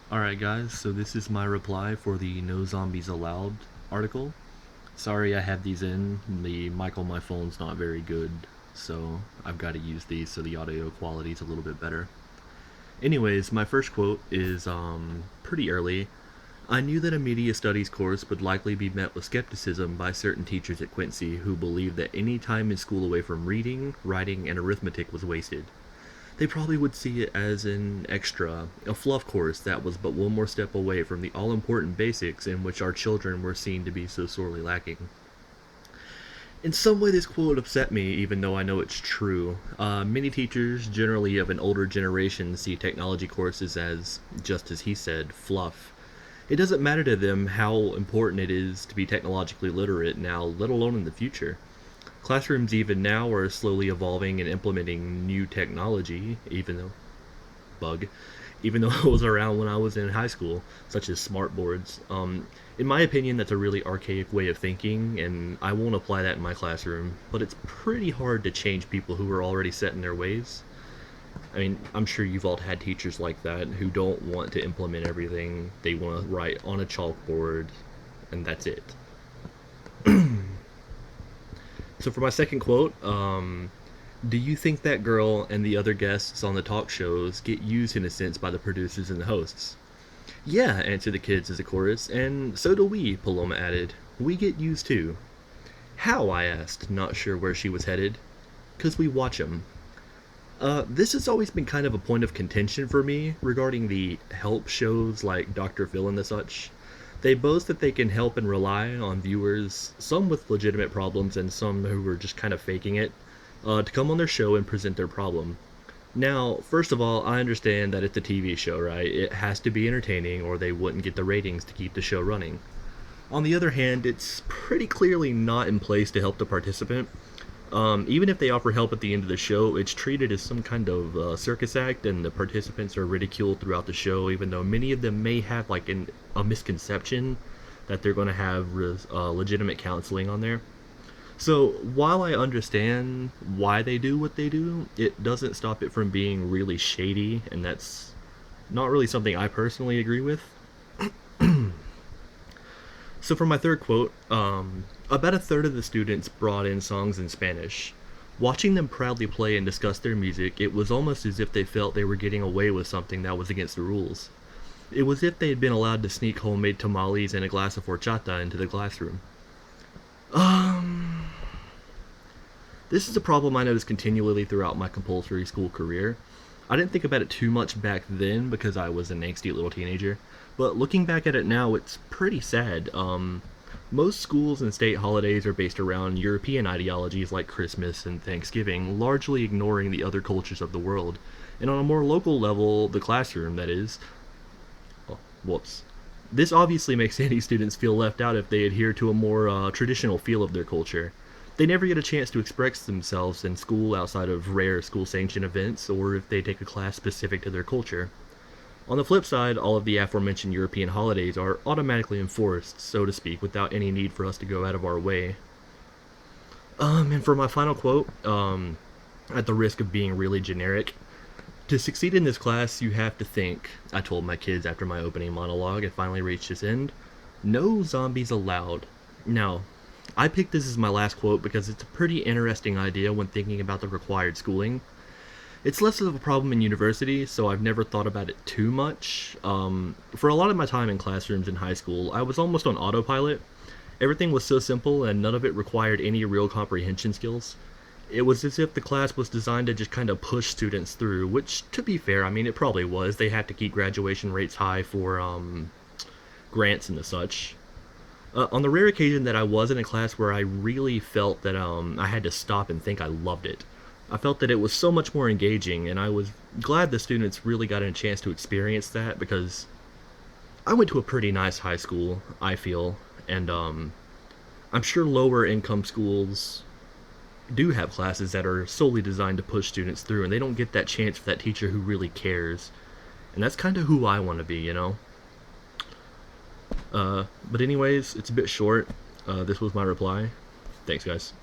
Alright guys, so this is my reply for the No Zombies Allowed article. Sorry I have these in, the mic on my phone's not very good, so I've got to use these so the audio quality is a little bit better. Anyways, my first quote is pretty early. I knew that a media studies course would likely be met with skepticism by certain teachers at Quincy who believed that any time in school away from reading, writing, and arithmetic was wasted. They probably would see it as an extra, a fluff course that was but one more step away from the all important basics in which our children were seen to be so sorely lacking. In some way, this quote upset me, even though I know it's true. Many teachers, generally of an older generation, see technology courses as, just as he said, fluff. It doesn't matter to them how important it is to be technologically literate now, let alone in the future. Classrooms even now are slowly evolving and implementing new technology, bug, even though it was around when I was in high school, such as smart boards. In my opinion, that's a really archaic way of thinking, and I won't apply that in my classroom. But it's pretty hard to change people who are already set in their ways. I mean, I'm sure you've all had teachers like that who don't want to implement everything. They want to write on a chalkboard, and that's it. So for my second quote, do you think that girl and the other guests on the talk shows get used in a sense by the producers and the hosts? Yeah, answered the kids as a chorus, and so do we, Paloma added. We get used too. How? I asked, not sure where she was headed. 'Cause we watch 'em. This has always been kind of a point of contention for me regarding the help shows like Dr. Phil and the such. They boast that they can help and rely on viewers, some with legitimate problems and some who are just kind of faking it, to come on their show and present their problem. Now, first of all, I understand that it's a TV show, right? It has to be entertaining or they wouldn't get the ratings to keep the show running. On the other hand, it's pretty clearly not in place to help the participant. Even if they offer help at the end of the show, it's treated as some kind of circus act, and the participants are ridiculed throughout the show, even though many of them may have like a misconception that they're going to have legitimate counseling on there. So while I understand why they do what they do, it doesn't stop it from being really shady, and that's not really something I personally agree with. So for my third quote, about a third of the students brought in songs in Spanish. Watching them proudly play and discuss their music, it was almost as if they felt they were getting away with something that was against the rules. It was as if they had been allowed to sneak homemade tamales and a glass of horchata into the classroom. Um, this is a problem I noticed continually throughout my compulsory school career. I didn't think about it too much back then because I was an angsty little teenager, but looking back at it now, it's pretty sad. Most schools and state holidays are based around European ideologies like Christmas and Thanksgiving, largely ignoring the other cultures of the world. And on a more local level, the classroom, that is. Oh, whoops. This obviously makes any students feel left out if they adhere to a more traditional feel of their culture. They never get a chance to express themselves in school outside of rare school sanctioned events or if they take a class specific to their culture. On the flip side, all of the aforementioned European holidays are automatically enforced, so to speak, without any need for us to go out of our way. And for my final quote, at the risk of being really generic, to succeed in this class, you have to think, I told my kids after my opening monologue had finally reached its end. No zombies allowed. Now, I picked this as my last quote because it's a pretty interesting idea when thinking about the required schooling. It's less of a problem in university, so I've never thought about it too much. For a lot of my time in classrooms in high school, I was almost on autopilot. Everything was so simple and none of it required any real comprehension skills. It was as if the class was designed to just kind of push students through, which, to be fair, I mean, it probably was. They had to keep graduation rates high for grants and the such. On the rare occasion that I was in a class where I really felt that I had to stop and think, I loved it. I felt that it was so much more engaging, and I was glad the students really got a chance to experience that because I went to a pretty nice high school, I feel, and I'm sure lower income schools do have classes that are solely designed to push students through, and they don't get that chance for that teacher who really cares. And that's kind of who I want to be, you know? But anyways, it's a bit short. This was my reply. Thanks, guys.